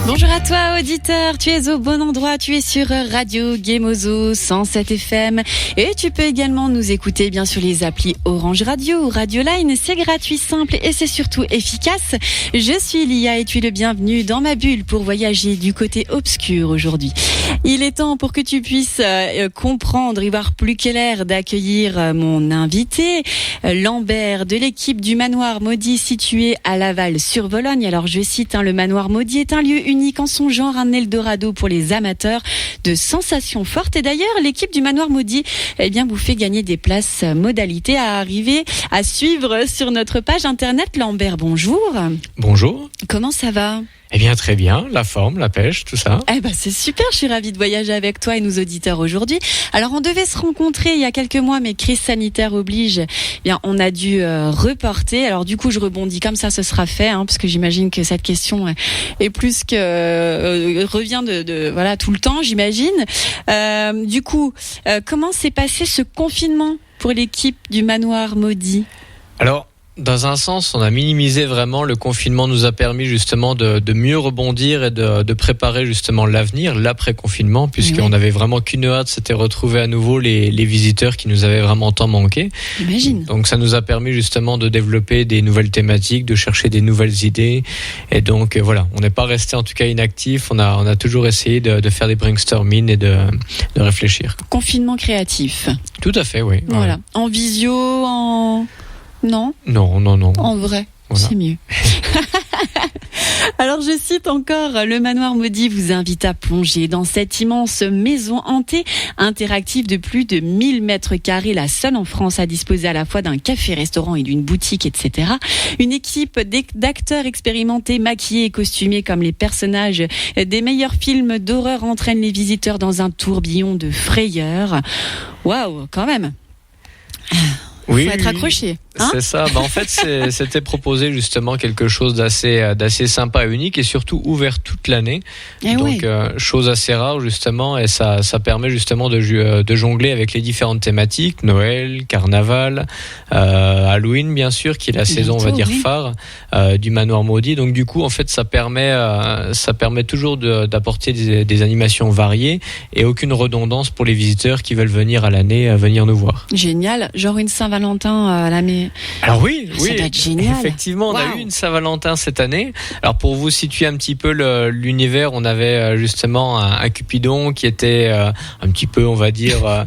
Bonjour à toi auditeur, tu es au bon endroit, tu es sur Radio Gemozo 107 FM et tu peux également nous écouter bien sur les applis Orange Radio ou Radio Line, c'est gratuit, simple et c'est surtout efficace. Je suis Lia et tu es le bienvenu dans ma bulle pour voyager du côté obscur aujourd'hui. Il est temps pour que tu puisses comprendre, y voir plus clair d'accueillir mon invité, Lambert de l'équipe du Manoir Maudit situé à Laval-sur-Vologne. Alors je cite, le Manoir Maudit est un lieu unique en son genre, un Eldorado pour les amateurs de sensations fortes. Et d'ailleurs, l'équipe du Manoir Maudit, vous fait gagner des places modalités à arriver à suivre sur notre page internet. Lambert, bonjour. Bonjour. Comment ça va ? Eh bien, très bien. La forme, la pêche, tout ça. C'est super. Je suis ravie de voyager avec toi et nos auditeurs aujourd'hui. Alors, on devait se rencontrer il y a quelques mois, mais crise sanitaire oblige. On a dû reporter. Alors, du coup, je rebondis comme ça, ce sera fait, parce que j'imagine que cette question est plus que revient de tout le temps, j'imagine. Du coup, comment s'est passé ce confinement pour l'équipe du Manoir Maudit ? Alors, dans un sens, on a minimisé vraiment. Le confinement nous a permis justement de mieux rebondir et de préparer justement l'avenir, l'après-confinement, puisqu'on n'avait vraiment qu'une hâte, c'était retrouver à nouveau les visiteurs qui nous avaient vraiment tant manqué. Imagine. Donc ça nous a permis justement de développer des nouvelles thématiques, de chercher des nouvelles idées. Et donc voilà, on n'est pas resté en tout cas inactif, on a toujours essayé de faire des brainstorming et de réfléchir. Confinement créatif. Tout à fait, oui. Voilà. En visio, Non. En vrai, voilà. C'est mieux. Alors je cite encore, le Manoir Maudit vous invite à plonger dans cette immense maison hantée interactive de plus de 1000 mètres carrés, la seule en France à disposer à la fois d'un café-restaurant et d'une boutique, etc. Une équipe d'acteurs expérimentés, maquillés et costumés comme les personnages des meilleurs films d'horreur entraîne les visiteurs dans un tourbillon de frayeur. Waouh, quand même. Oui, faut être accroché. C'est ça. En fait, c'était proposé justement quelque chose d'assez sympa et unique et surtout ouvert toute l'année. Donc, chose assez rare justement, et ça permet justement de jongler avec les différentes thématiques, Noël, Carnaval, Halloween bien sûr, qui est la saison, on va dire, phare du Manoir Maudit. Donc du coup, en fait, ça permet toujours d'apporter des animations variées et aucune redondance pour les visiteurs qui veulent venir à l'année venir nous voir. Génial, genre une Saint-Valentin à la Alors oui, ça doit être génial. Effectivement, on a eu une Saint-Valentin cette année. Alors pour vous situer un petit peu l'univers, on avait justement un Cupidon qui était un petit peu, on va dire,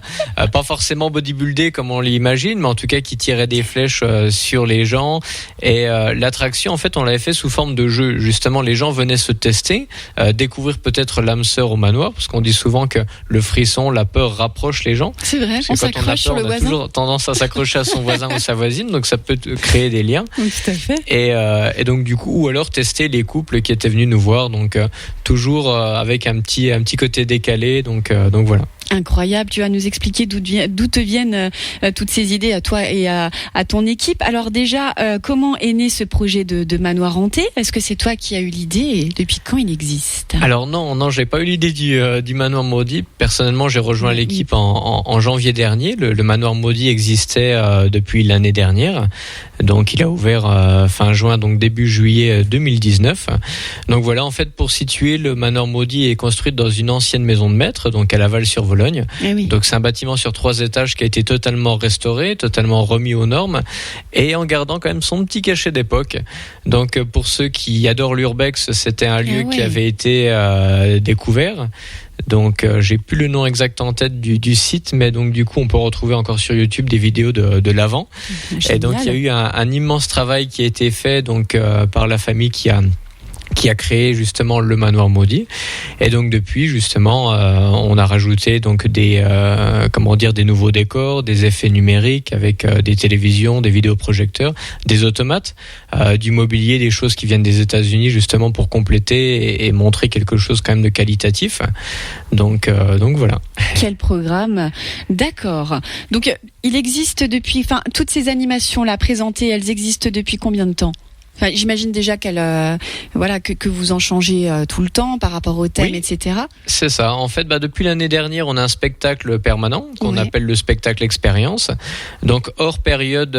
pas forcément bodybuildé comme on l'imagine, mais en tout cas qui tirait des flèches sur les gens. Et l'attraction, en fait, on l'avait fait sous forme de jeu. Justement, les gens venaient se tester, découvrir peut-être l'âme sœur au manoir, parce qu'on dit souvent que le frisson, la peur rapproche les gens. C'est vrai, on s'accroche sur le voisin. On a toujours tendance à s'accrocher à son voisin ou sa voisine, donc ça peut créer des liens. Oui, tout à fait. Et donc du coup, ou alors tester les couples qui étaient venus nous voir, donc toujours avec un petit côté décalé, donc voilà. Incroyable, tu vas nous expliquer d'où te viennent toutes ces idées à toi et à ton équipe. Alors déjà, comment est né ce projet de Manoir Hanté ? Est-ce que c'est toi qui as eu l'idée et depuis quand il existe ? Alors non, j'ai pas eu l'idée du Manoir Maudit. Personnellement, j'ai rejoint l'équipe en janvier dernier. Le Manoir Maudit existait depuis l'année dernière. Donc il a ouvert fin juin, donc début juillet 2019. Donc voilà, en fait, pour situer, le Manoir Maudit est construit dans une ancienne maison de maître, donc à Laval-sur-Vologne. Donc c'est un bâtiment sur 3 étages qui a été totalement restauré, totalement remis aux normes et en gardant quand même son petit cachet d'époque. Donc pour ceux qui adorent l'urbex, c'était un lieu qui avait été découvert. Donc j'ai plus le nom exact en tête du site, mais donc du coup on peut retrouver encore sur YouTube des vidéos de l'avant. Et donc il y a eu un immense travail qui a été fait donc par la famille qui a créé justement le Manoir Maudit. Et donc depuis justement on a rajouté donc des nouveaux décors, des effets numériques avec des télévisions, des vidéoprojecteurs, des automates, du mobilier, des choses qui viennent des États-Unis justement pour compléter et montrer quelque chose quand même de qualitatif. Donc voilà. Quel programme. D'accord. Donc il existe depuis toutes ces animations là présentées, elles existent depuis combien de temps ? Enfin, j'imagine déjà que vous en changez tout le temps par rapport au thème, etc. C'est ça. En fait, depuis l'année dernière, on a un spectacle permanent qu'on appelle le spectacle expérience. Donc, hors période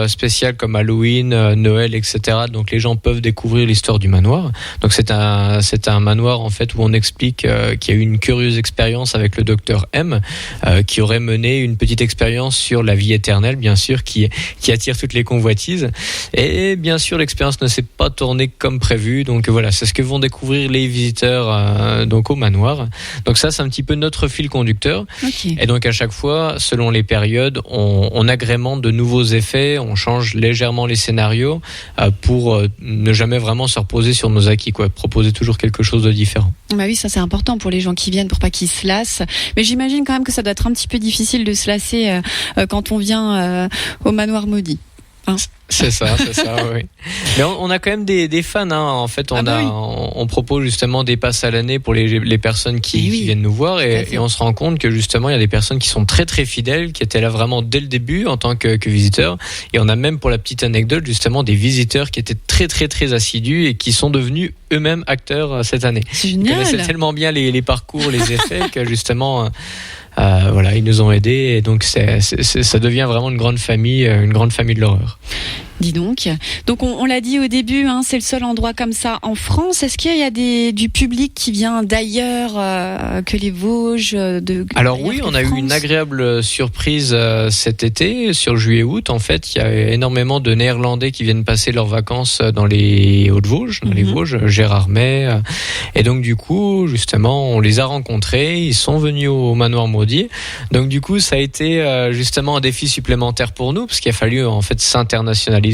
spéciale comme Halloween, Noël, etc. Donc, les gens peuvent découvrir l'histoire du manoir. Donc, c'est un manoir en fait où on explique qu'il y a eu une curieuse expérience avec le docteur M, qui aurait mené une petite expérience sur la vie éternelle, bien sûr, qui attire toutes les convoitises. Et bien sûr, l'expérience ne s'est pas tournée comme prévu. Donc voilà, c'est ce que vont découvrir les visiteurs donc au manoir. Donc ça, c'est un petit peu notre fil conducteur. Okay. Et donc à chaque fois, selon les périodes, on agrémente de nouveaux effets, on change légèrement les scénarios pour ne jamais vraiment se reposer sur nos acquis, proposer toujours quelque chose de différent. Bah oui, ça c'est important pour les gens qui viennent, pour pas qu'ils se lassent. Mais j'imagine quand même que ça doit être un petit peu difficile de se lasser quand on vient au manoir maudit. Hein? C'est ça, oui. Mais on a quand même des fans, hein. En fait, on propose justement des passes à l'année pour les personnes qui viennent nous voir et on se rend compte que justement, il y a des personnes qui sont très très fidèles, qui étaient là vraiment dès le début en tant que visiteurs. Et on a même, pour la petite anecdote, justement, des visiteurs qui étaient très très très assidus et qui sont devenus eux-mêmes acteurs cette année. C'est génial. Ils connaissaient tellement bien les parcours, les effets que justement... ils nous ont aidés et donc ça devient vraiment une grande famille de l'horreur. Dis donc. Donc on l'a dit au début, hein, c'est le seul endroit comme ça en France. Est-ce qu'il y a du public qui vient d'ailleurs que les Vosges Alors oui, on a eu une agréable surprise cet été, sur juillet-août. En fait, il y a énormément de Néerlandais qui viennent passer leurs vacances dans les Hauts-de-Vosges, dans les Vosges, Gérardmer. Et donc du coup, justement, on les a rencontrés. Ils sont venus au Manoir Maudit. Donc du coup, ça a été justement un défi supplémentaire pour nous, parce qu'il a fallu en fait s'internationaliser.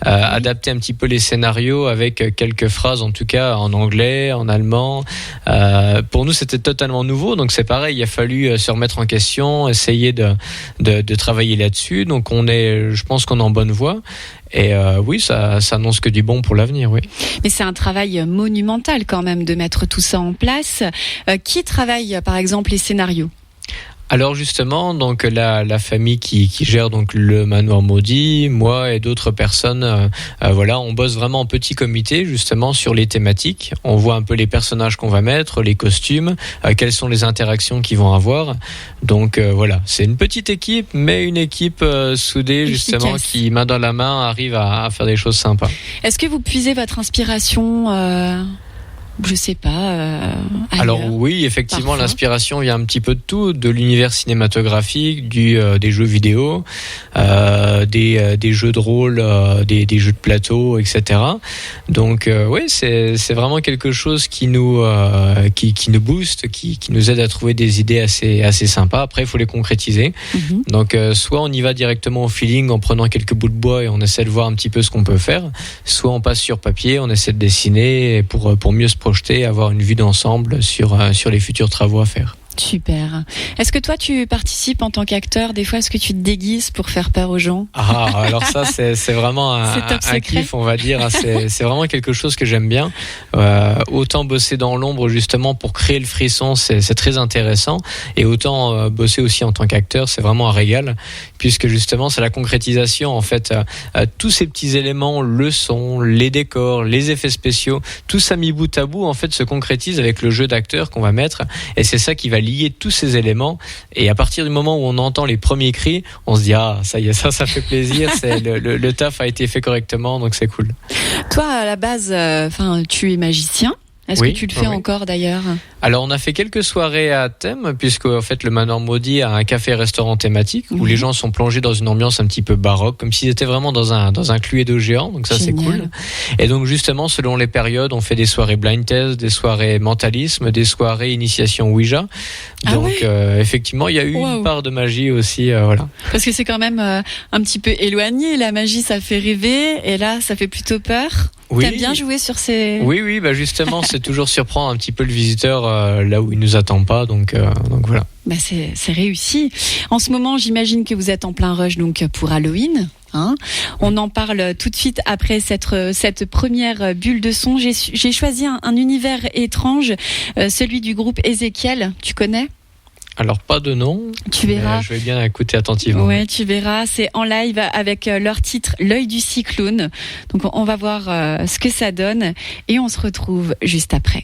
Adapter un petit peu les scénarios avec quelques phrases, en tout cas en anglais, en allemand. Pour nous, c'était totalement nouveau, donc c'est pareil, il a fallu se remettre en question, essayer de travailler là-dessus. Donc je pense qu'on est en bonne voie. Et oui, ça annonce que du bon pour l'avenir, oui. Mais c'est un travail monumental quand même de mettre tout ça en place. Qui travaille, par exemple, les scénarios ? Alors justement, donc la famille qui gère donc le Manoir Maudit, moi et d'autres personnes, on bosse vraiment en petit comité justement sur les thématiques. On voit un peu les personnages qu'on va mettre, les costumes, quelles sont les interactions qu'ils vont avoir. Donc c'est une petite équipe, mais une équipe soudée justement qui main dans la main arrive à faire des choses sympas. Est-ce que vous puisez votre inspiration je sais pas. Alors oui, effectivement, parfois. L'inspiration vient un petit peu de tout, de l'univers cinématographique, des jeux vidéo, des jeux de rôle, des jeux de plateau, etc. Donc oui, c'est vraiment quelque chose qui nous booste, qui nous aide à trouver des idées assez sympas. Après, il faut les concrétiser. Donc soit on y va directement au feeling en prenant quelques bouts de bois et on essaie de voir un petit peu ce qu'on peut faire, soit on passe sur papier, on essaie de dessiner pour mieux se projeter, avoir une vue d'ensemble sur les futurs travaux à faire. Super. Est-ce que toi, tu participes en tant qu'acteur? Des fois, est-ce que tu te déguises pour faire peur aux gens? Alors ça, c'est vraiment un kiff, on va dire. C'est vraiment quelque chose que j'aime bien. Autant bosser dans l'ombre, justement, pour créer le frisson, c'est très intéressant. Et autant bosser aussi en tant qu'acteur, c'est vraiment un régal. Puisque, justement, c'est la concrétisation, en fait. Tous ces petits éléments, le son, les décors, les effets spéciaux, tout ça mis bout à bout, en fait, se concrétise avec le jeu d'acteur qu'on va mettre. Et c'est ça qui va lier tous ces éléments, et à partir du moment où on entend les premiers cris, on se dit ça y est, ça fait plaisir, le taf a été fait correctement, donc c'est cool. Toi, à la base, tu es magicien. Est-ce que tu le fais encore d'ailleurs? Alors on a fait quelques soirées à thème, puisque en fait le Manoir Maudit a un café-restaurant thématique où les gens sont plongés dans une ambiance un petit peu baroque, comme s'ils étaient vraiment dans un Cluedo géant, donc ça c'est cool. Et donc justement selon les périodes, on fait des soirées blind test, des soirées mentalisme, des soirées initiation Ouija. Donc effectivement il y a eu une part de magie aussi, voilà. Parce que c'est quand même un petit peu éloigné, la magie ça fait rêver, et là ça fait plutôt peur. Oui. T'as bien joué sur ces... Oui, justement, c'est toujours surprendre un petit peu le visiteur là où il nous attend pas, donc voilà. C'est réussi. En ce moment, j'imagine que vous êtes en plein rush donc pour Halloween. On en parle tout de suite après cette première bulle de son. J'ai choisi un univers étrange, celui du groupe Ezekiel. Tu connais ? Alors pas de nom. Tu verras. Je vais bien écouter attentivement. Ouais, tu verras. C'est en live avec leur titre L'œil du cyclone. Donc on va voir ce que ça donne et on se retrouve juste après.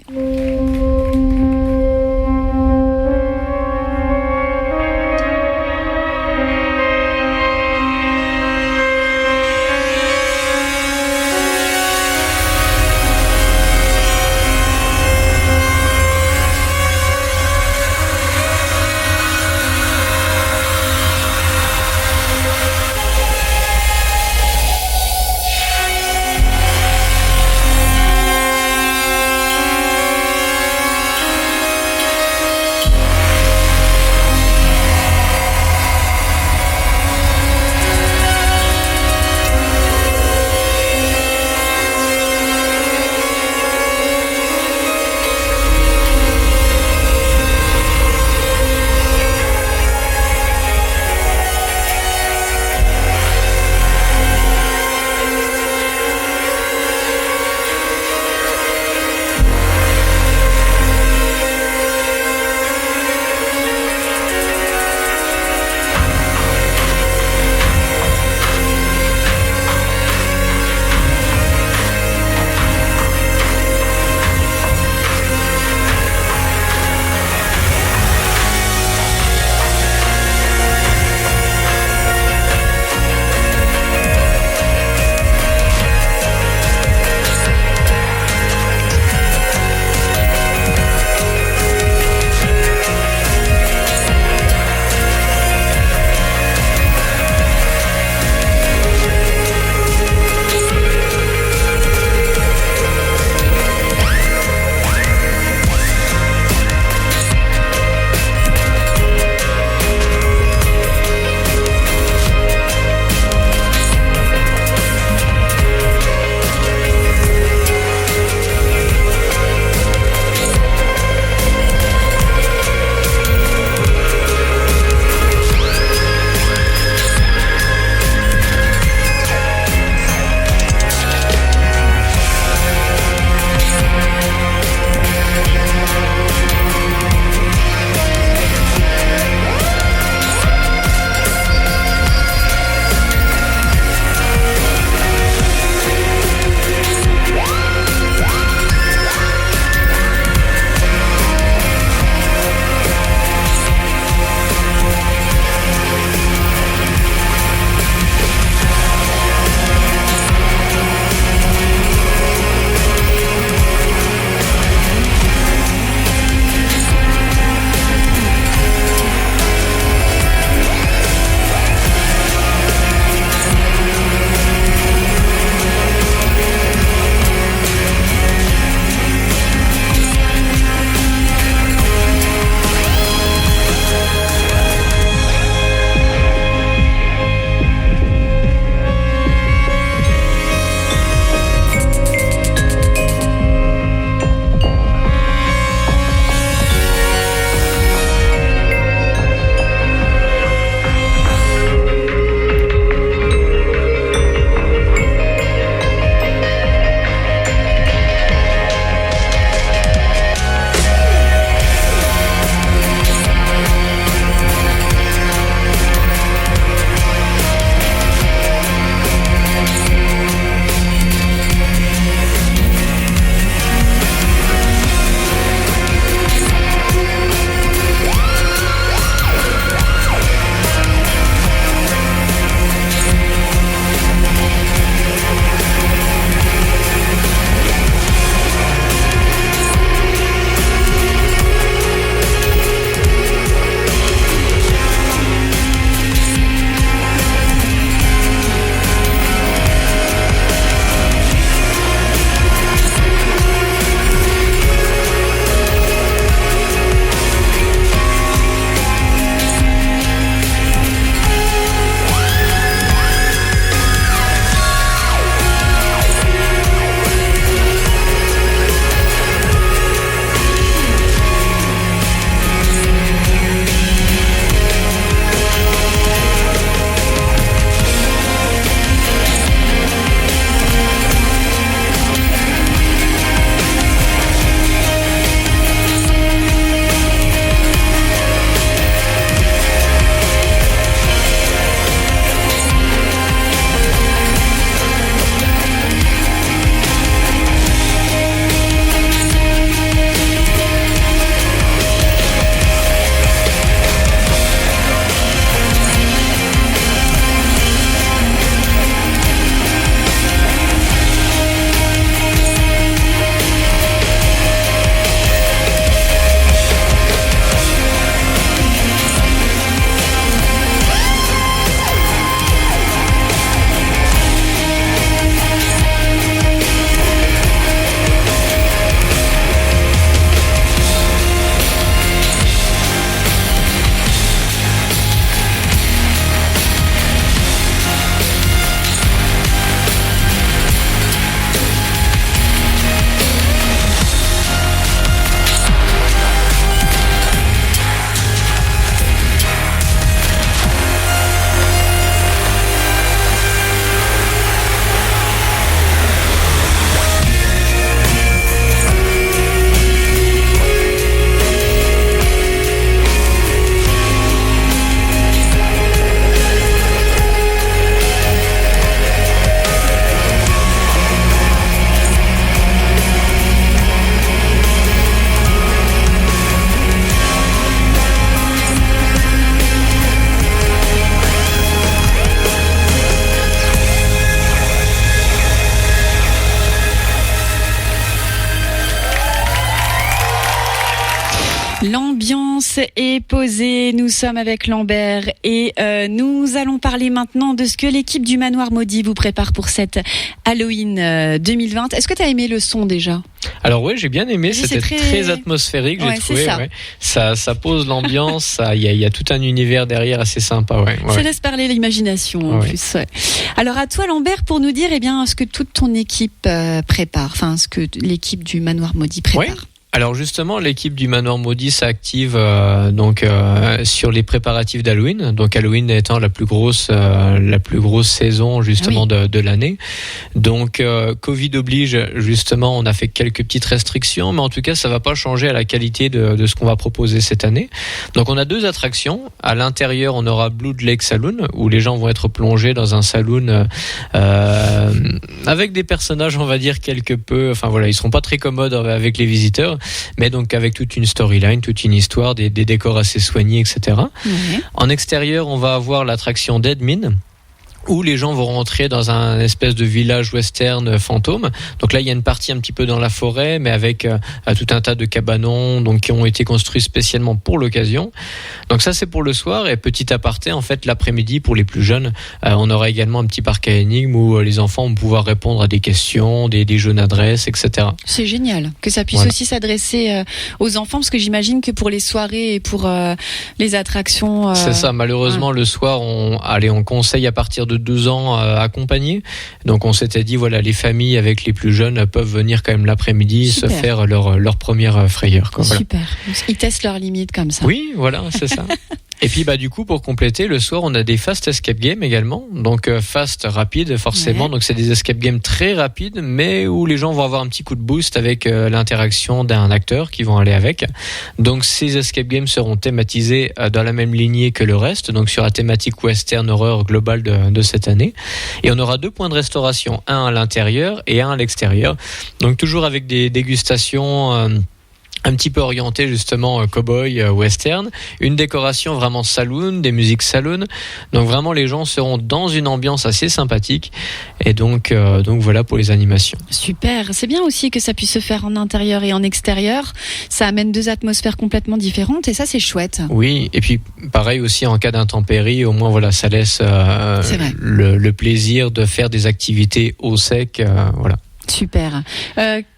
L'ambiance est posée, nous sommes avec Lambert et nous allons parler maintenant de ce que l'équipe du Manoir Maudit vous prépare pour cette Halloween 2020. Est-ce que tu as aimé le son déjà ? Alors oui, j'ai bien aimé, c'était très atmosphérique, j'ai trouvé. Ça pose l'ambiance, il y a tout un univers derrière assez sympa. Ça laisse parler l'imagination en plus. Ouais. Alors à toi Lambert pour nous dire ce que toute ton équipe prépare, ce que l'équipe du Manoir Maudit prépare. Ouais. Alors justement, l'équipe du Manoir Maudit s'active sur les préparatifs d'Halloween. Donc Halloween étant la plus grosse saison justement de l'année. Donc Covid oblige, justement, on a fait quelques petites restrictions, mais en tout cas, ça va pas changer à la qualité de ce qu'on va proposer cette année. Donc on a 2 attractions. À l'intérieur, on aura Blood Lake Saloon, où les gens vont être plongés dans un saloon avec des personnages, on va dire quelque peu. Ils seront pas très commodes avec les visiteurs. Mais donc avec toute une storyline, toute une histoire, des décors assez soignés, etc. En extérieur, on va avoir l'attraction Dead Min, où les gens vont rentrer dans un espèce de village western fantôme. Donc là, il y a une partie un petit peu dans la forêt, mais avec tout un tas de cabanons qui ont été construits spécialement pour l'occasion. Donc ça, c'est pour le soir. Et petit aparté, en fait, l'après-midi, pour les plus jeunes, on aura également un petit parc à énigmes où les enfants vont pouvoir répondre à des questions, des jeux d'adresse, etc. C'est génial que ça puisse aussi s'adresser aux enfants, parce que j'imagine que pour les soirées et pour les attractions... C'est ça, malheureusement, le soir, on conseille à partir de 2 ans accompagnés. Donc on s'était dit, les familles avec les plus jeunes peuvent venir quand même l'après-midi se faire leur première frayeur. Super. Ils testent leurs limites comme ça. Oui, voilà, c'est ça. Et puis du coup, pour compléter, le soir on a des fast escape games également. Donc fast, rapide forcément. Donc c'est des escape games très rapides, mais où les gens vont avoir un petit coup de boost avec l'interaction d'un acteur qui vont aller avec. Donc ces escape games seront thématisés dans la même lignée que le reste, donc sur la thématique western horreur globale de cette année. Et on aura 2 points de restauration, un à l'intérieur et un à l'extérieur. Donc toujours avec des dégustations un petit peu orienté justement cowboy western, une décoration vraiment saloon, des musiques saloon. Donc vraiment les gens seront dans une ambiance assez sympathique et donc voilà pour les animations. Super, c'est bien aussi que ça puisse se faire en intérieur et en extérieur. Ça amène 2 atmosphères complètement différentes et ça c'est chouette. Oui, et puis pareil aussi en cas d'intempérie, au moins ça laisse le plaisir de faire des activités au sec, voilà. Super.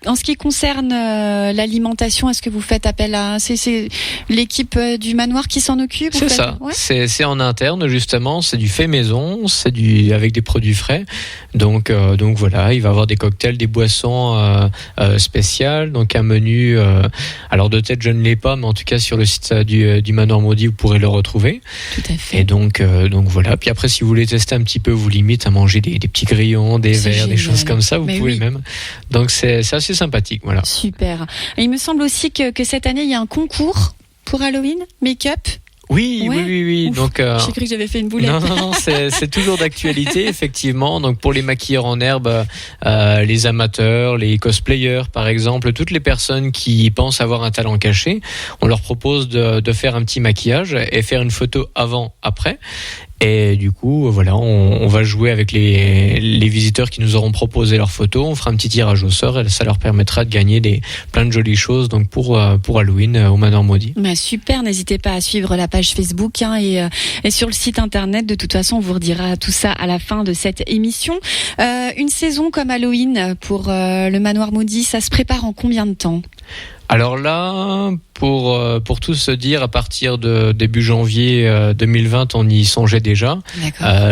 En ce qui concerne l'alimentation, est-ce que vous faites appel à... C'est l'équipe du manoir qui s'en occupe ? C'est ça. Ouais. C'est en interne, justement. C'est du fait maison. C'est avec des produits frais. Donc voilà, il va y avoir des cocktails, des boissons spéciales. Donc un menu... alors de tête, je ne l'ai pas, mais en tout cas sur le site du Manoir Maudit, vous pourrez le retrouver. Tout à fait. Et donc voilà. Puis après, si vous voulez tester un petit peu vos limites, à manger des petits grillons, des verres, génial. Des choses comme ça, vous pouvez même. Donc c'est assez sympathique, voilà. Super. Et il me semble aussi que cette année il y a un concours pour Halloween make-up. Oui. Donc, j'ai cru que j'avais fait une boulette. Non, c'est toujours d'actualité, effectivement. Donc, pour les maquilleurs en herbe, les amateurs, les cosplayers, par exemple, toutes les personnes qui pensent avoir un talent caché, on leur propose de faire un petit maquillage et faire une photo avant-après. Et du coup, on va jouer avec les visiteurs qui nous auront proposé leurs photos. On fera un petit tirage au sort et ça leur permettra de gagner plein de jolies choses donc pour Halloween au Manoir Maudit. Super, n'hésitez pas à suivre la page Facebook et sur le site internet. De toute façon, on vous redira tout ça à la fin de cette émission. Une saison comme Halloween pour le Manoir Maudit, ça se prépare en combien de temps ? Alors là, pour tout se dire, à partir de début janvier 2020, on y songeait déjà.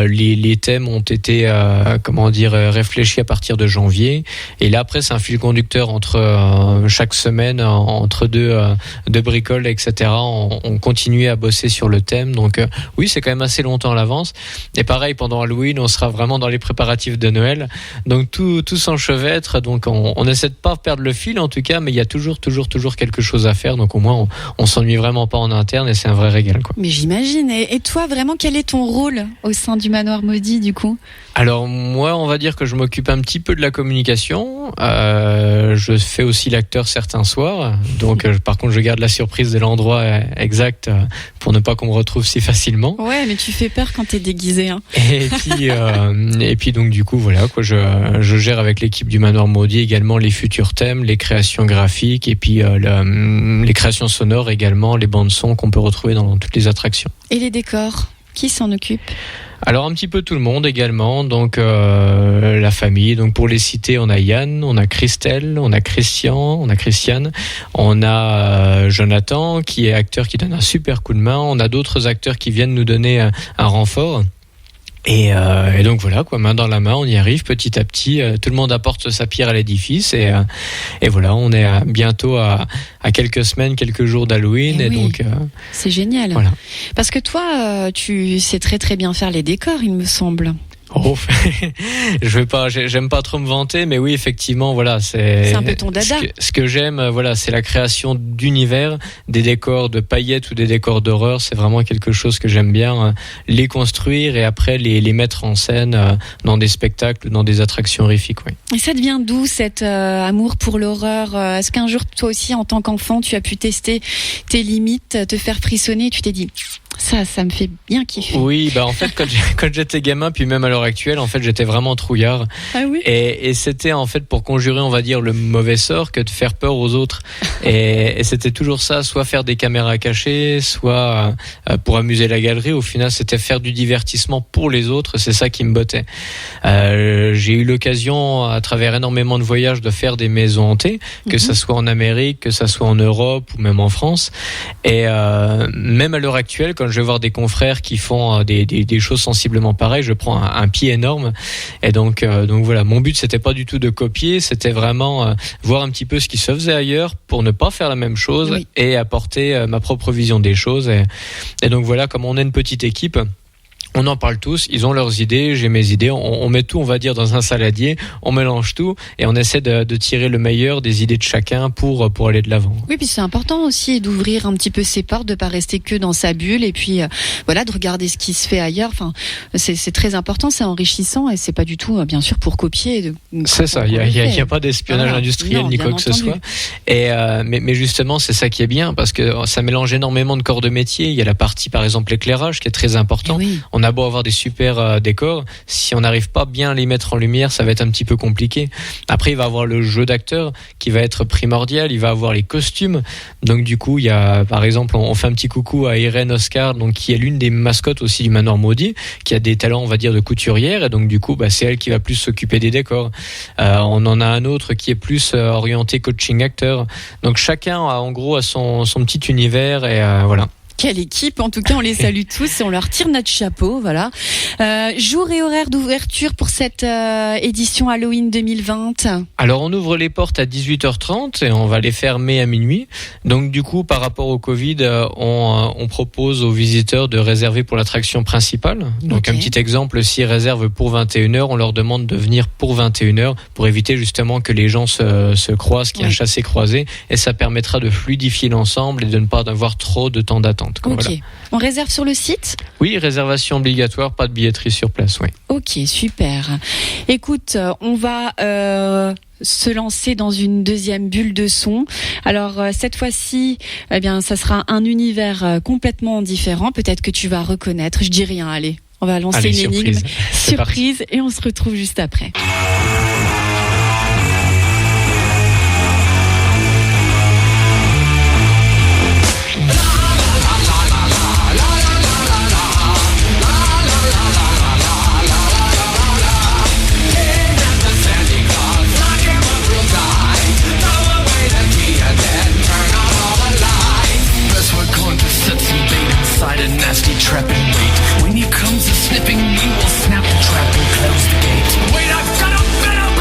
Les thèmes ont été réfléchis à partir de janvier. Et là, après, c'est un fil conducteur entre chaque semaine, entre deux bricoles, etc. On continuait à bosser sur le thème. Donc oui, c'est quand même assez longtemps à l'avance. Et pareil, pendant Halloween, on sera vraiment dans les préparatifs de Noël. Donc tout s'enchevêtre. Donc on essaie de pas perdre le fil en tout cas, mais il y a toujours quelque chose à faire. Donc au moins on s'ennuie vraiment pas en interne et c'est un vrai régal, quoi. Mais j'imagine. Et toi, vraiment, quel est ton rôle au sein du Manoir Maudit, du coup ? Alors moi, on va dire que je m'occupe un petit peu de la communication. Je fais aussi l'acteur certains soirs. Donc par contre, je garde la surprise de l'endroit exact pour ne pas qu'on me retrouve si facilement. Ouais, mais tu fais peur quand t'es déguisé, hein. Et puis donc du coup voilà quoi, je gère avec l'équipe du Manoir Maudit également les futurs thèmes, les créations graphiques et puis puis les créations sonores également, les bandes son qu'on peut retrouver dans toutes les attractions. Et les décors, qui s'en occupe ? Alors un petit peu tout le monde également, donc la famille. Donc pour les citer, on a Yann, on a Christelle, on a Christian, on a Christiane, on a Jonathan qui est acteur qui donne un super coup de main. On a d'autres acteurs qui viennent nous donner un renfort. Et donc voilà, quoi, main dans la main, on y arrive petit à petit. Tout le monde apporte sa pierre à l'édifice et voilà, on est bientôt à quelques semaines, quelques jours d'Halloween. Et donc c'est génial. Voilà. Parce que toi, tu sais très très bien faire les décors, il me semble. Oh, j'aime pas trop me vanter, mais oui, effectivement, voilà, c'est un peu ton dada. Ce que j'aime, voilà, c'est la création d'univers, des décors de paillettes ou des décors d'horreur. C'est vraiment quelque chose que j'aime bien, les construire et après les mettre en scène dans des spectacles, dans des attractions horrifiques, oui. Et ça devient d'où cet amour pour l'horreur ? Est-ce qu'un jour, toi aussi, en tant qu'enfant, tu as pu tester tes limites, te faire frissonner et tu t'es dit... Ça me fait bien kiffer. Oui, en fait, quand j'étais gamin, puis même à l'heure actuelle, en fait, j'étais vraiment trouillard. Ah oui. Et c'était en fait pour conjurer, on va dire, le mauvais sort que de faire peur aux autres. Et c'était toujours ça, soit faire des caméras cachées, soit pour amuser la galerie. Au final, c'était faire du divertissement pour les autres. C'est ça qui me bottait. J'ai eu l'occasion, à travers énormément de voyages, de faire des maisons hantées, que ça soit en Amérique, que ça soit en Europe ou même en France. Et même à l'heure actuelle, quand je vais voir des confrères qui font des choses sensiblement pareilles, je prends un pied énorme. Et donc voilà, mon but c'était pas du tout de copier, c'était vraiment voir un petit peu ce qui se faisait ailleurs pour ne pas faire la même chose et apporter ma propre vision des choses. Et donc voilà, comme on est une petite équipe, on en parle tous, ils ont leurs idées, j'ai mes idées, on met tout, on va dire, dans un saladier, on mélange tout et on essaie de tirer le meilleur des idées de chacun pour aller de l'avant. Oui, puis c'est important aussi d'ouvrir un petit peu ses portes, de pas rester que dans sa bulle et puis voilà, de regarder ce qui se fait ailleurs. Enfin, c'est très important, c'est enrichissant et c'est pas du tout, bien sûr, pour copier. C'est ça, il y a pas d'espionnage industriel ni quoi que ce soit. Et mais justement, c'est ça qui est bien parce que ça mélange énormément de corps de métier. Il y a la partie, par exemple, l'éclairage qui est très important. On a beau avoir des super décors, si on n'arrive pas bien à les mettre en lumière, ça va être un petit peu compliqué. Après, il va avoir le jeu d'acteur qui va être primordial, il va avoir les costumes. Donc du coup, il y a, par exemple, on fait un petit coucou à Irène Oscar, donc qui est l'une des mascottes aussi du Manoir Maudit, qui a des talents, on va dire, de couturière, et donc du coup, c'est elle qui va plus s'occuper des décors. On en a un autre qui est plus orienté coaching acteur. Donc chacun a en gros son petit univers et voilà. Quelle équipe, en tout cas on les salue tous et on leur tire notre chapeau, voilà. Jour et horaire d'ouverture pour cette édition Halloween 2020. Alors on ouvre les portes à 18h30 et on va les fermer à minuit. Donc du coup par rapport au Covid, on propose aux visiteurs de réserver pour l'attraction principale. Donc un petit exemple, s'ils réservent pour 21h, on leur demande de venir pour 21h pour éviter justement que les gens se croisent, qu'il y ait un chassé-croisé, et ça permettra de fluidifier l'ensemble et de ne pas avoir trop de temps d'attente. Voilà. On réserve sur le site ? Oui, réservation obligatoire, pas de billetterie sur place, oui. Ok, super. Écoute, on va se lancer dans une deuxième bulle de son. Alors cette fois-ci, ça sera un univers complètement différent. Peut-être que tu vas reconnaître. Je dis rien, allez. On va lancer une énigme. Surprise et on se retrouve juste après. Trap and wait. When he comes a sniffing, we will snap the trap and close the gate. Wait, I've got a venom!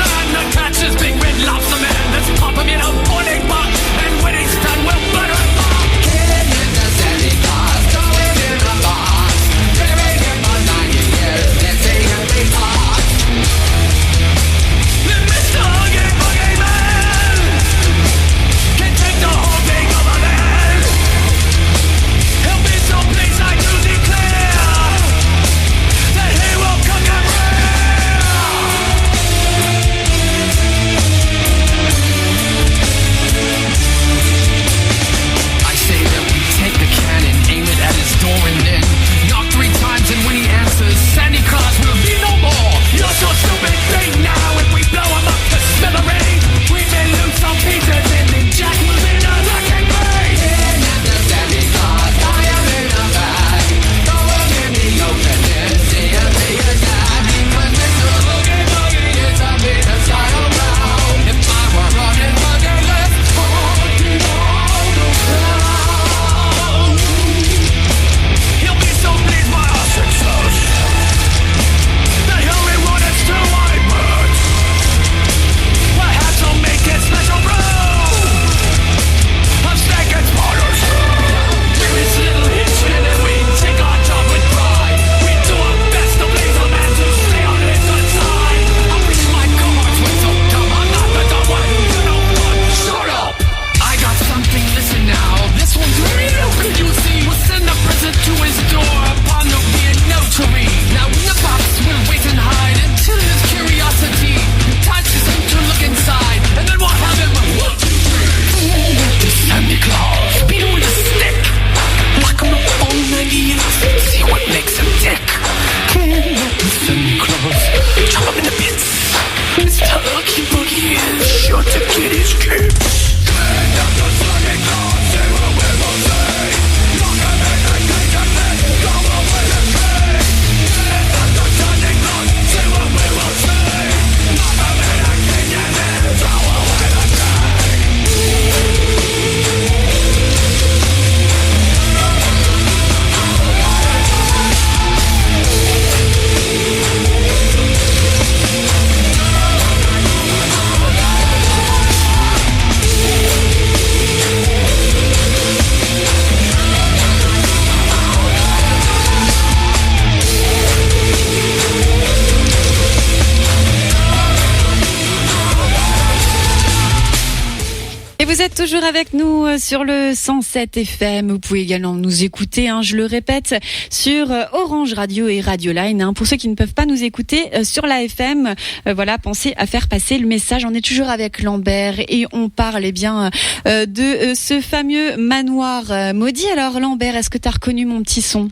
toujours avec nous sur le 107 FM. Vous pouvez également nous écouter, je le répète, sur Orange Radio et Radio Line. Pour ceux qui ne peuvent pas nous écouter sur la FM, pensez à faire passer le message. On est toujours avec Lambert et on parle de ce fameux manoir maudit. Alors Lambert, est-ce que tu as reconnu mon petit son ?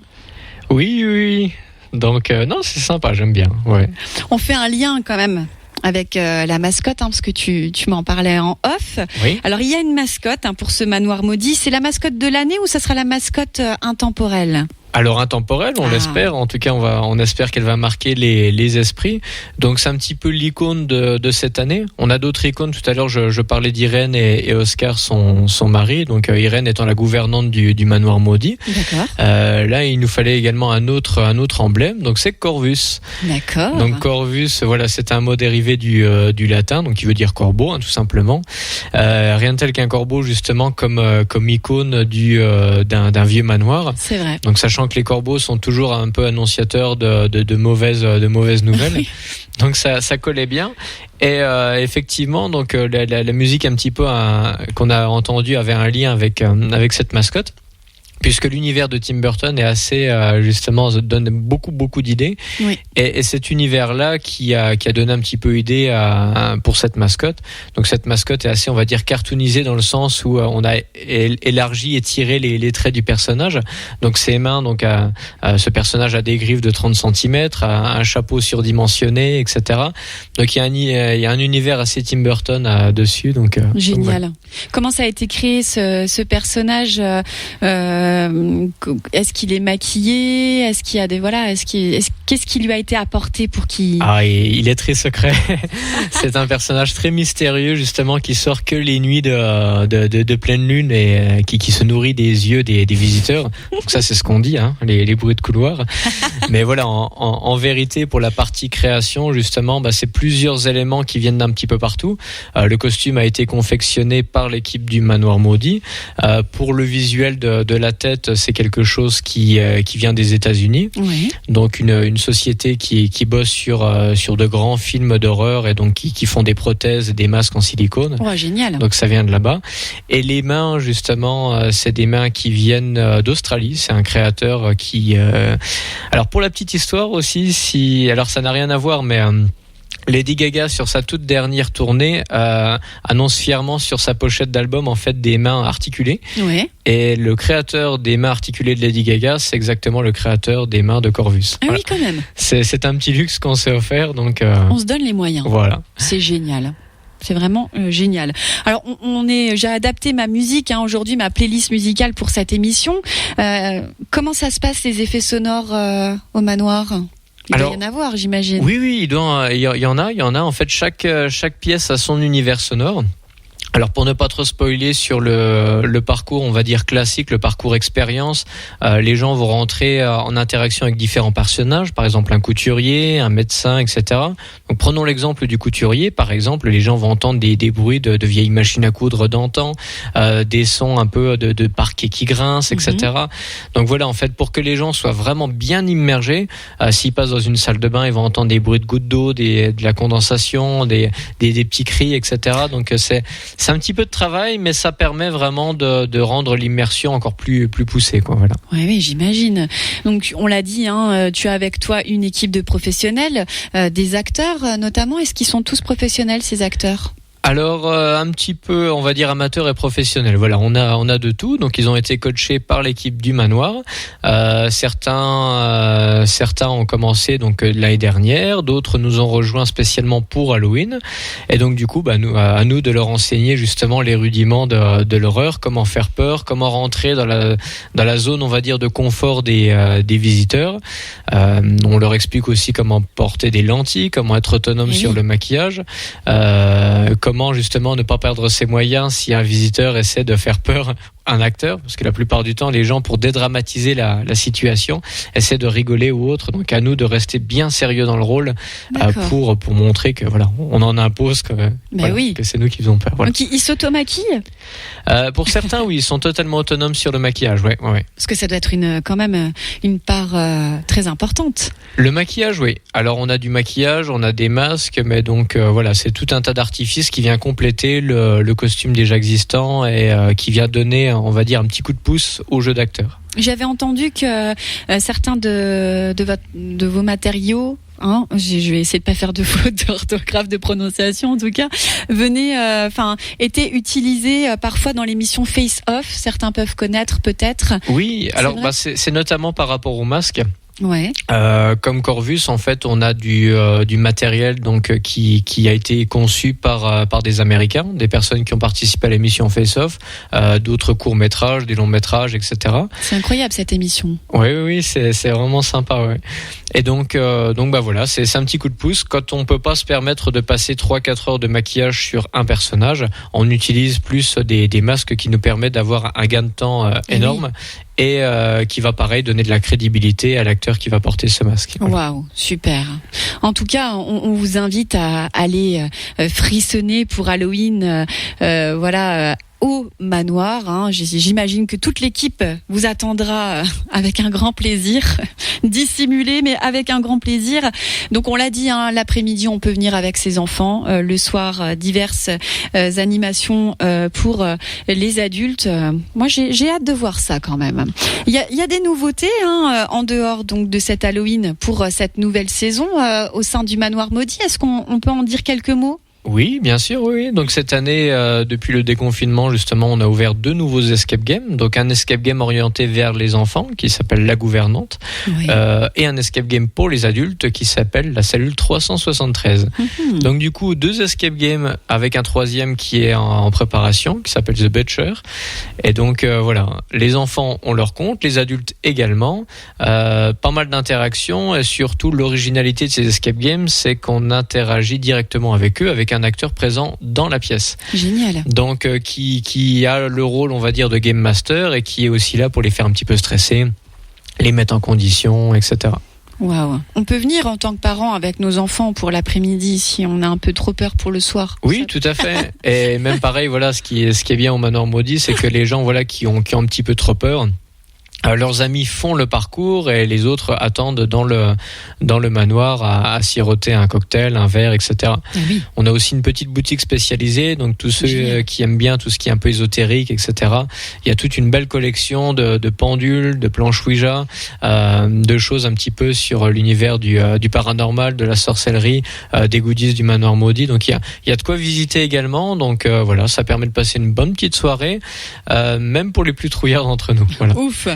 Oui. Donc non, c'est sympa, j'aime bien. Ouais. On fait un lien quand même avec la mascotte, parce que tu m'en parlais en off. Oui. Alors, il y a une mascotte pour ce manoir maudit. C'est la mascotte de l'année ou ça sera la mascotte intemporelle ? Alors intemporelle, on l'espère. En tout cas, on espère qu'elle va marquer les esprits. Donc c'est un petit peu l'icône de cette année. On a d'autres icônes. Tout à l'heure, je parlais d'Irène et Oscar, son mari. Donc Irène étant la gouvernante du manoir maudit. D'accord. Là, il nous fallait également un autre emblème. Donc c'est Corvus. D'accord. Donc Corvus, c'est un mot dérivé du latin, donc qui veut dire corbeau, tout simplement. Rien de tel qu'un corbeau, justement, comme icône d'un vieux manoir. C'est vrai. Donc sachant que les corbeaux sont toujours un peu annonciateurs de mauvaises nouvelles. Oui. Donc ça collait bien. Et effectivement, donc la musique un petit peu qu'on a entendue avait un lien avec cette mascotte. Puisque l'univers de Tim Burton est assez, justement, donne beaucoup d'idées. Oui. Et cet univers-là qui a donné un petit peu idée pour cette mascotte. Donc cette mascotte est assez, on va dire, cartoonisée dans le sens où on a élargi et tiré les traits du personnage. Donc ses mains, ce personnage a des griffes de 30 cm, un chapeau surdimensionné, etc. Donc il y a un univers assez Tim Burton dessus. Génial. Donc, Comment ça a été créé ce personnage est-ce qu'il est maquillé ? Est-ce qu'il y a qu'est-ce qui lui a été apporté pour qu'il... Il est très secret. C'est un personnage très mystérieux, justement, qui sort que les nuits de pleine lune et qui se nourrit des yeux des visiteurs. Donc ça, c'est ce qu'on dit, les bruits de couloir. Mais voilà, en vérité, pour la partie création, justement, c'est plusieurs éléments qui viennent d'un petit peu partout. Le costume a été confectionné par l'équipe du Manoir Maudit. Pour le visuel de la tête, c'est quelque chose qui vient des États-Unis. Oui. Donc une société qui bosse sur de grands films d'horreur et donc qui font des prothèses et des masques en silicone. Oh, génial. Donc ça vient de là-bas. Et les mains, justement, c'est des mains qui viennent d'Australie. C'est un créateur qui... Alors pour la petite histoire aussi, alors ça n'a rien à voir, mais... Lady Gaga, sur sa toute dernière tournée, annonce fièrement sur sa pochette d'album en fait des mains articulées. Oui. Et le créateur des mains articulées de Lady Gaga, c'est exactement le créateur des mains de Corvus. Ah voilà. Oui, quand même. C'est un petit luxe qu'on s'est offert, donc. On se donne les moyens. Voilà. C'est génial. C'est vraiment génial. Alors, j'ai adapté ma musique aujourd'hui, ma playlist musicale pour cette émission. Comment ça se passe les effets sonores au manoir ? Il doit y en avoir, j'imagine. Oui, il y en a. En fait, chaque pièce a son univers sonore. Alors pour ne pas trop spoiler sur le parcours, on va dire classique, le parcours expérience, les gens vont rentrer en interaction avec différents personnages, par exemple un couturier, un médecin, etc. Donc prenons l'exemple du couturier, par exemple, les gens vont entendre des bruits de vieilles machines à coudre d'antan, des sons un peu de parquet qui grincent, etc. Donc voilà, en fait, pour que les gens soient vraiment bien immergés, s'ils passent dans une salle de bain, ils vont entendre des bruits de gouttes d'eau, de la condensation, des petits cris, etc. Donc c'est un petit peu de travail, mais ça permet vraiment de rendre l'immersion encore plus poussée, quoi. Voilà. Oui, j'imagine. Donc, on l'a dit, tu as avec toi une équipe de professionnels, des acteurs notamment. Est-ce qu'ils sont tous professionnels, ces acteurs ? Alors un petit peu, on va dire amateur et professionnel. Voilà, on a de tout. Donc ils ont été coachés par l'équipe du manoir. Certains ont commencé donc l'année dernière, d'autres nous ont rejoints spécialement pour Halloween. Et donc du coup, à nous de leur enseigner justement les rudiments de l'horreur, comment faire peur, comment rentrer dans la zone, on va dire, de confort des visiteurs. On leur explique aussi comment porter des lentilles, comment être autonome sur le maquillage, comment justement ne pas perdre ses moyens si un visiteur essaie de faire peur un acteur, parce que la plupart du temps, les gens, pour dédramatiser la situation, essaient de rigoler ou autre. Donc à nous de rester bien sérieux dans le rôle pour montrer que voilà, on en impose que c'est nous qui faisons peur. Voilà. Donc ils s'automaquillent pour certains, oui, ils sont totalement autonomes sur le maquillage. Ouais. Parce que ça doit être quand même une part très importante. Le maquillage, oui. Alors on a du maquillage, on a des masques, mais donc voilà, c'est tout un tas d'artifices qui vient compléter le costume déjà existant et qui vient donner, on va dire, un petit coup de pouce au jeu d'acteur. J'avais entendu que certains de vos matériaux, je vais essayer de pas faire de faute d'orthographe, de prononciation en tout cas, étaient utilisés parfois dans l'émission Face Off. Certains peuvent connaître peut-être. Oui, alors c'est notamment par rapport au masque. Ouais. Comme Corvus, en fait, on a du matériel donc qui a été conçu par des Américains, des personnes qui ont participé à l'émission Face Off, d'autres courts métrages, des longs métrages, etc. C'est incroyable cette émission. Oui, c'est vraiment sympa. Ouais. Et donc voilà, c'est un petit coup de pouce. Quand on peut pas se permettre de passer 3-4 heures de maquillage sur un personnage, on utilise plus des masques qui nous permettent d'avoir un gain de temps énorme. Oui. Et qui va pareil donner de la crédibilité à l'acteur qui va porter ce masque. Waouh, super. En tout cas, on vous invite à aller frissonner pour Halloween, au manoir. J'imagine que toute l'équipe vous attendra avec un grand plaisir, dissimulé mais avec un grand plaisir. Donc on l'a dit, l'après-midi on peut venir avec ses enfants, le soir diverses animations pour les adultes. Moi j'ai hâte de voir ça quand même. Il y a des nouveautés en dehors donc de cet Halloween pour cette nouvelle saison au sein du Manoir Maudit. Est-ce qu'on peut en dire quelques mots ? Oui, bien sûr, oui. Donc cette année, depuis le déconfinement, justement, on a ouvert 2 nouveaux escape games. Donc un escape game orienté vers les enfants qui s'appelle La Gouvernante, oui. Et un escape game pour les adultes qui s'appelle la Cellule 373. Mm-hmm. Donc du coup, 2 escape games avec un 3e qui est en préparation, qui s'appelle The Butcher. Et donc voilà, les enfants ont leur compte, les adultes également. Pas mal d'interactions et surtout l'originalité de ces escape games, c'est qu'on interagit directement avec eux, avec un acteur présent dans la pièce. Génial. Donc qui a le rôle, on va dire, de game master et qui est aussi là pour les faire un petit peu stresser, les mettre en condition, etc. Waouh. On peut venir en tant que parent avec nos enfants pour l'après-midi si on a un peu trop peur pour le soir. Oui, tout à fait. Et même pareil, voilà, ce qui est bien au Manoir Maudit, c'est que les gens, voilà, qui ont un petit peu trop peur, leurs amis font le parcours et les autres attendent dans le manoir à siroter un cocktail, un verre, etc. Oui. On a aussi une petite boutique spécialisée, donc tous ceux qui aiment bien tout ce qui est un peu ésotérique, etc. Il y a toute une belle collection de pendules, de planches Ouija, de choses un petit peu sur l'univers du paranormal, de la sorcellerie, des goodies du Manoir Maudit. Donc il y a de quoi visiter également. Donc voilà, ça permet de passer une bonne petite soirée, même pour les plus trouillards d'entre nous. Voilà. Ouf.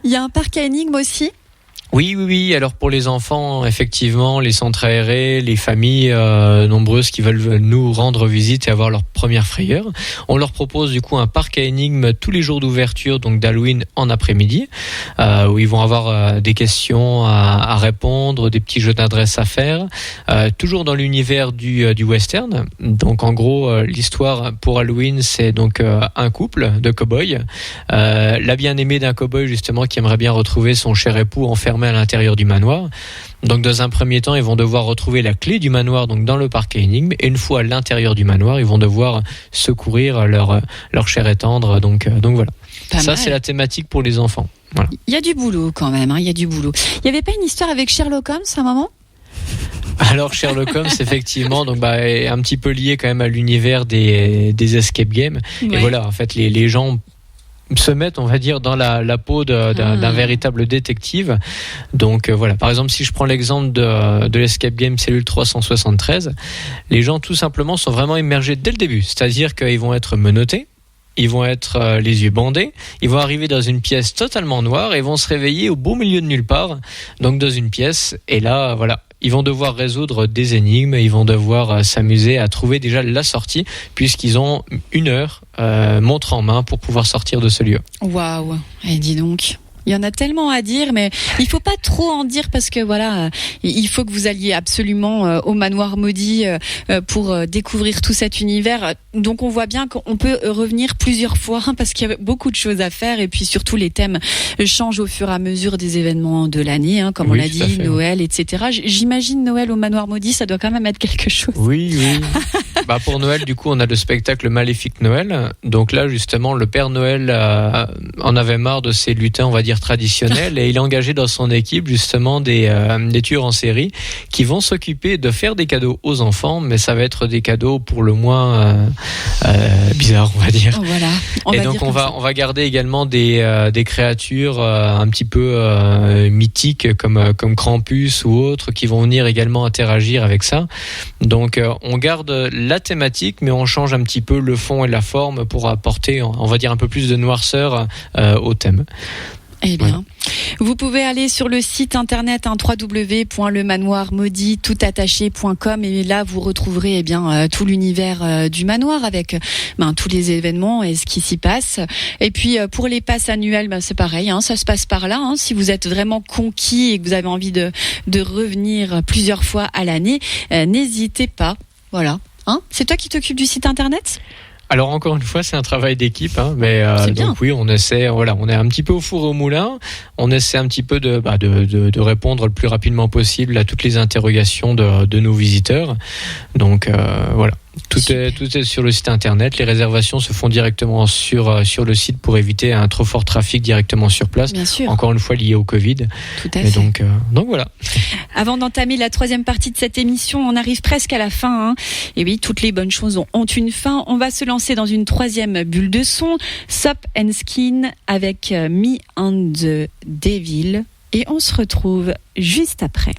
Il y a un parc à énigmes aussi ? Oui. Alors pour les enfants, effectivement, les centres aérés, les familles nombreuses qui veulent nous rendre visite et avoir leur première frayeur, on leur propose du coup un parc à énigmes tous les jours d'ouverture, donc d'Halloween en après-midi, où ils vont avoir des questions à répondre, des petits jeux d'adresse à faire, toujours dans l'univers du western. Donc en gros, l'histoire pour Halloween, c'est donc un couple de cow-boys, la bien-aimée d'un cow-boy justement qui aimerait bien retrouver son cher époux enfermé à l'intérieur du manoir. Donc dans un premier temps, ils vont devoir retrouver la clé du manoir donc dans le parc à énigmes, et une fois à l'intérieur du manoir, ils vont devoir secourir leur chair et tendre. Donc voilà. Ça, c'est la thématique pour les enfants. Voilà. Il y a du boulot quand même, il y a du boulot. Il n'y avait pas une histoire avec Sherlock Holmes à un moment ? Alors Sherlock Holmes, effectivement, donc est un petit peu lié quand même à l'univers des escape games. Ouais. Et voilà, en fait, les gens se mettent, on va dire, dans la peau d'un véritable détective. Donc voilà, par exemple, si je prends l'exemple de l'escape game Cellule 373, les gens tout simplement sont vraiment immergés dès le début, c'est-à-dire qu'ils vont être menottés, ils vont être les yeux bandés, ils vont arriver dans une pièce totalement noire et vont se réveiller au beau milieu de nulle part, donc dans une pièce, et là voilà, ils vont devoir résoudre des énigmes, ils vont devoir s'amuser à trouver déjà la sortie, puisqu'ils ont 1 heure montre en main pour pouvoir sortir de ce lieu. Waouh, dis donc. Il y en a tellement à dire, mais il faut pas trop en dire parce que voilà, il faut que vous alliez absolument au Manoir Maudit pour découvrir tout cet univers. Donc on voit bien qu'on peut revenir plusieurs fois parce qu'il y a beaucoup de choses à faire et puis surtout les thèmes changent au fur et à mesure des événements de l'année, comme on l'a dit, Noël, etc. J'imagine Noël au Manoir Maudit, ça doit quand même être quelque chose. Oui. Pour Noël, du coup, on a le spectacle Maléfique Noël. Donc là, justement, le Père Noël en avait marre de ses lutins, on va dire, traditionnels, et il a engagé dans son équipe, justement, des tueurs en série qui vont s'occuper de faire des cadeaux aux enfants, mais ça va être des cadeaux pour le moins bizarres, on va dire. Oh, voilà. On va garder également des créatures un petit peu mythiques comme Krampus ou autres qui vont venir également interagir avec ça. Donc on garde la thématique, mais on change un petit peu le fond et la forme pour apporter, on va dire, un peu plus de noirceur au thème. Eh bien, vous pouvez aller sur le site internet www.lemanoirmaudit.com et là vous retrouverez tout l'univers du manoir avec tous les événements et ce qui s'y passe. Et puis pour les passes annuelles, c'est pareil, ça se passe par là. Si vous êtes vraiment conquis et que vous avez envie de revenir plusieurs fois à l'année, n'hésitez pas. Voilà. C'est toi qui t'occupes du site internet ? Alors encore une fois, c'est un travail d'équipe, mais donc oui, on essaie, on est un petit peu au four et au moulin. On essaie un petit peu de répondre le plus rapidement possible à toutes les interrogations de nos visiteurs. Donc voilà. Tout est sur le site internet. Les réservations se font directement sur le site pour éviter un trop fort trafic directement sur place. Bien sûr. Encore une fois lié au Covid. Tout à fait. Donc voilà. Avant d'entamer la troisième partie de cette émission, on arrive presque à la fin. Et oui, toutes les bonnes choses ont une fin. On va se lancer dans une troisième bulle de son. Sop and Skin avec Me and the Devil. Et on se retrouve juste après.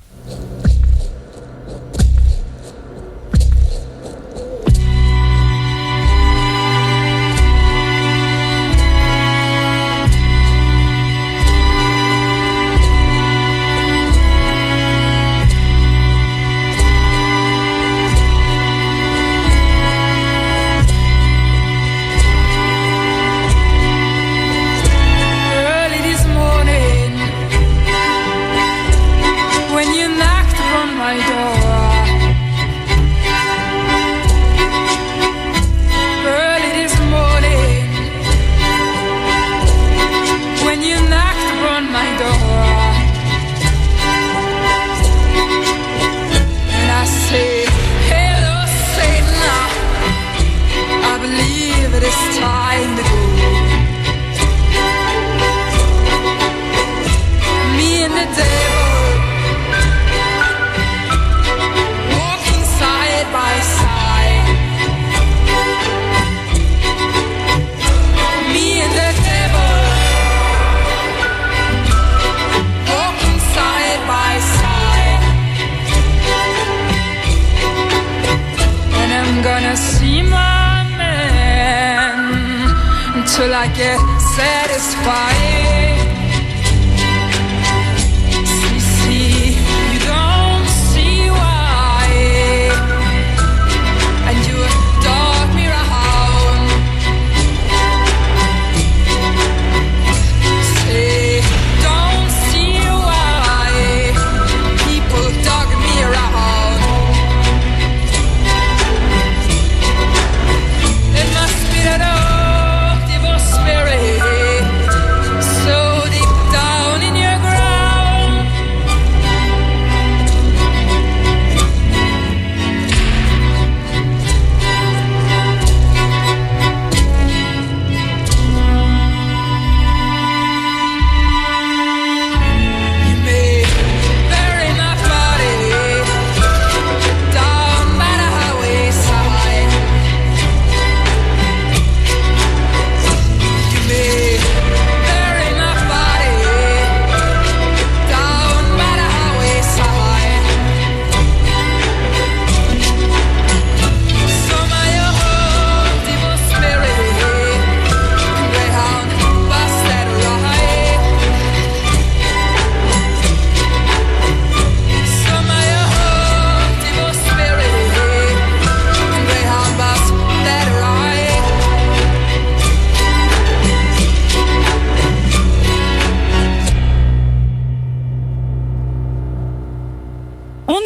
Till I get satisfied. See, you don't see why, and you dog me around. Say, don't see why people dog me around. It must be that spirit, so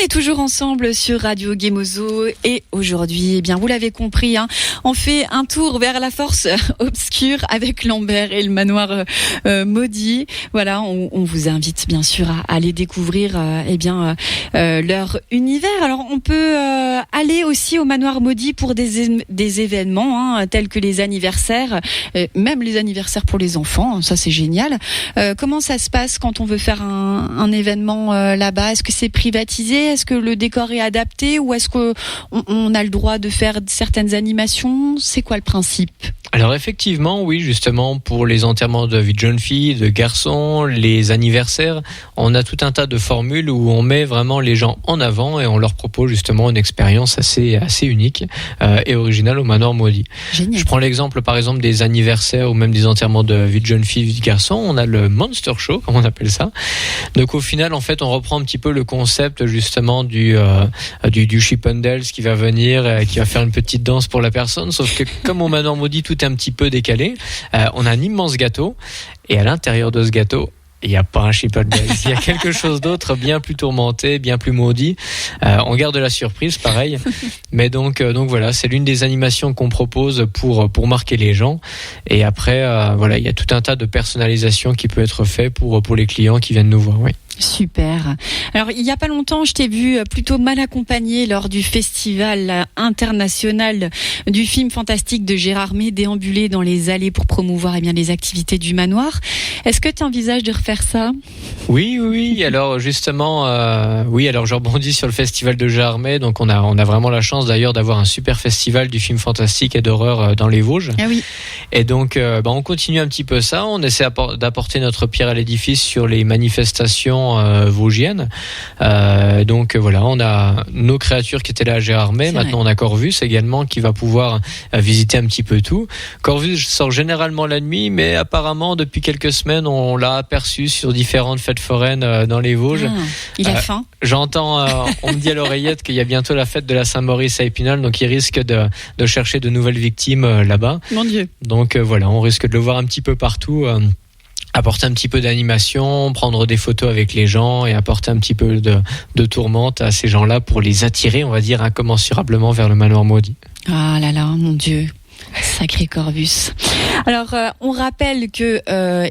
est toujours ensemble sur Radio Gemozo et aujourd'hui, eh bien, vous l'avez compris, hein, on fait un tour vers la force obscure avec Lambert et le manoir maudit. Voilà, on vous invite bien sûr à aller découvrir leur univers. Alors on peut aller aussi au manoir maudit pour des événements tels que les anniversaires, même les anniversaires pour les enfants, ça c'est génial. Comment ça se passe quand on veut faire un événement là-bas? Est-ce que c'est privatisé? Est-ce que le décor est adapté? Ou est-ce qu'on a le droit de faire certaines animations? C'est quoi le principe? Alors effectivement, oui, justement, pour les enterrements de vie de jeunes filles, de garçons, les anniversaires, on a tout un tas de formules où on met vraiment les gens en avant et on leur propose justement une expérience assez unique et originale au manoir maudit. Génial. Je prends l'exemple par exemple des anniversaires ou même des enterrements de vie de jeunes filles, vie de garçons. On a le Monster Show, comme on appelle ça. Donc au final, en fait, on reprend un petit peu le concept justement du Chippendales qui va venir, qui va faire une petite danse pour la personne. Sauf que comme au manoir maudit, tout est un petit peu décalé. On a un immense gâteau et à l'intérieur de ce gâteau, il n'y a pas un Chippendales, il y a quelque chose d'autre, bien plus tourmenté, bien plus maudit. On garde la surprise, pareil. Mais donc voilà, c'est l'une des animations qu'on propose pour marquer les gens. Et après, voilà, il y a tout un tas de personnalisation qui peut être fait pour les clients qui viennent nous voir. Oui. Super. Alors, il y a pas longtemps, je t'ai vu plutôt mal accompagné lors du festival international du film fantastique de Gérard May, déambuler dans les allées pour promouvoir les activités du manoir. Est-ce que tu envisages de refaire ça? Oui. Alors justement, alors je rebondis sur le festival de Gérard May. Donc on a vraiment la chance d'ailleurs d'avoir un super festival du film fantastique et d'horreur dans les Vosges. Ah oui. Et donc on continue un petit peu ça. On essaie d'apporter notre pierre à l'édifice sur les manifestations vosgiennes. Donc voilà, on a nos créatures qui étaient là à Gérard May. Maintenant on a Corvus également qui va pouvoir visiter un petit peu tout. Corvus sort généralement la nuit, mais apparemment depuis quelques semaines on l'a aperçu sur différentes fêtes foraines dans les Vosges. Il a faim. J'entends, on me dit à l'oreillette qu'il y a bientôt la fête de la Saint-Maurice à Épinal, donc il risque de chercher de nouvelles victimes là-bas. Mon Dieu. Donc voilà, on risque de le voir un petit peu partout. Apporter un petit peu d'animation, prendre des photos avec les gens et apporter un petit peu de tourmente à ces gens-là pour les attirer, on va dire, incommensurablement vers le manoir maudit. Ah là là, mon Dieu. Sacré Corvus. Alors, on rappelle que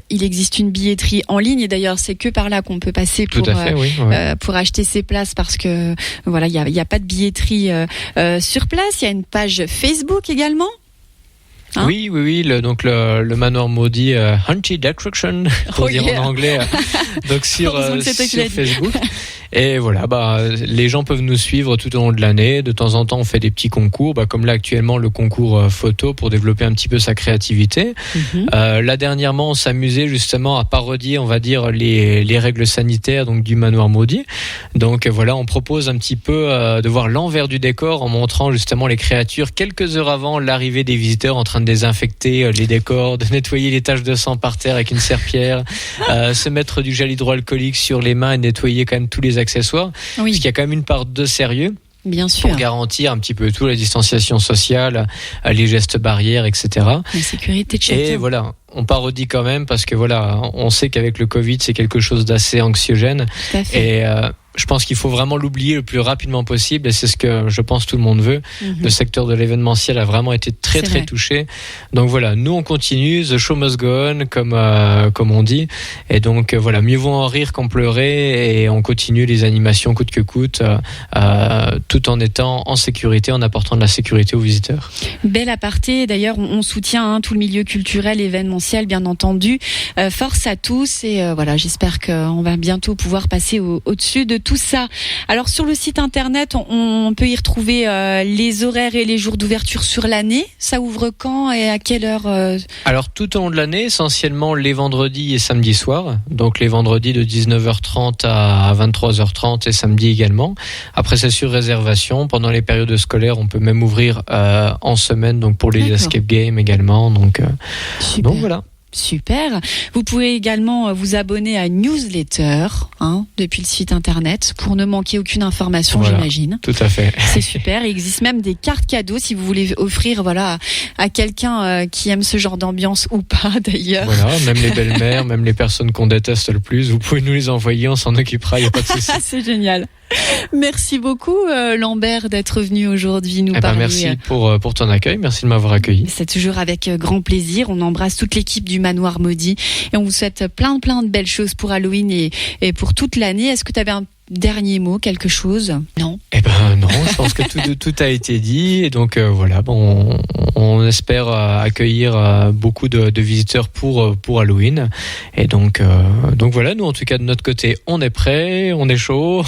il existe une billetterie en ligne et d'ailleurs c'est que par là qu'on peut passer pour acheter ses places parce que voilà, il y a pas de billetterie sur place. Il y a une page Facebook également. Hein? Oui, le manoir maudit Haunted Attraction, pour dire en anglais, donc sur Facebook. Et voilà, les gens peuvent nous suivre tout au long de l'année. De temps en temps, on fait des petits concours, comme là actuellement le concours photo pour développer un petit peu sa créativité. Là dernièrement, on s'amusait justement à parodier, on va dire, les règles sanitaires donc du manoir maudit. Donc voilà, on propose un petit peu de voir l'envers du décor en montrant justement les créatures quelques heures avant l'arrivée des visiteurs en train de désinfecter les décors, de nettoyer les taches de sang par terre avec une serpillière, se mettre du gel hydroalcoolique sur les mains et nettoyer quand même tous les accessoires, parce qu'il y a quand même une part de sérieux. Bien sûr. Pour garantir un petit peu tout, la distanciation sociale, les gestes barrières, etc. La sécurité de chacun. Et voilà, on parodie quand même parce que voilà, on sait qu'avec le Covid, c'est quelque chose d'assez anxiogène. Tout à fait. Et je pense qu'il faut vraiment l'oublier le plus rapidement possible et c'est ce que je pense tout le monde veut. Le secteur de l'événementiel a vraiment été très touché. Donc voilà, nous on continue, the show must go on comme on dit. Et donc voilà, mieux vaut en rire qu'en pleurer et on continue les animations coûte que coûte tout en étant en sécurité, en apportant de la sécurité aux visiteurs. Bel aparté, d'ailleurs on soutient tout le milieu culturel, événementiel bien entendu. Force à tous et voilà, j'espère qu'on va bientôt pouvoir passer au-dessus de tout ça. Alors sur le site internet, on peut y retrouver les horaires et les jours d'ouverture sur l'année. Ça ouvre quand et à quelle heure Alors tout au long de l'année, essentiellement les vendredis et samedis soirs. Donc les vendredis de 19h30 à 23h30 et samedi également. Après c'est sur réservation. Pendant les périodes scolaires, on peut même ouvrir en semaine, donc pour les escape games également. Donc voilà. Super. Vous pouvez également vous abonner à Newsletter depuis le site internet pour ne manquer aucune information, Voilà. j'imagine. Tout à fait. C'est super. Il existe même des cartes cadeaux si vous voulez offrir à quelqu'un qui aime ce genre d'ambiance ou pas d'ailleurs. Voilà, même les belles-mères, même les personnes qu'on déteste le plus, vous pouvez nous les envoyer, on s'en occupera, il n'y a pas de souci. C'est génial. Merci beaucoup Lambert d'être venu aujourd'hui nous parler. Merci pour ton accueil, merci de m'avoir accueilli. C'est toujours avec grand plaisir. On embrasse toute l'équipe du Manoir Maudit et on vous souhaite plein de belles choses pour Halloween et pour toute l'année. Est-ce que tu avais un dernier mot, quelque chose? Non. Eh ben non, je pense que tout a été dit et donc voilà, bon, on espère accueillir beaucoup de visiteurs pour Halloween et donc voilà, nous en tout cas de notre côté, on est prêts, on est chaud,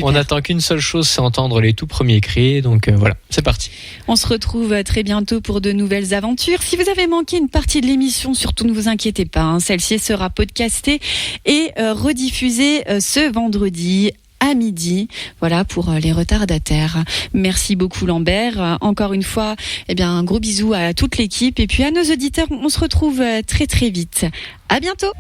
on n'attend qu'une seule chose, c'est entendre les tout premiers cris, donc voilà, c'est parti. On se retrouve très bientôt pour de nouvelles aventures. Si vous avez manqué une partie de l'émission, surtout ne vous inquiétez pas, celle-ci sera podcastée et rediffusée ce vendredi à midi, voilà pour les retardataires. Merci beaucoup Lambert. Encore une fois, un gros bisou à toute l'équipe et puis à nos auditeurs. On se retrouve très vite. À bientôt.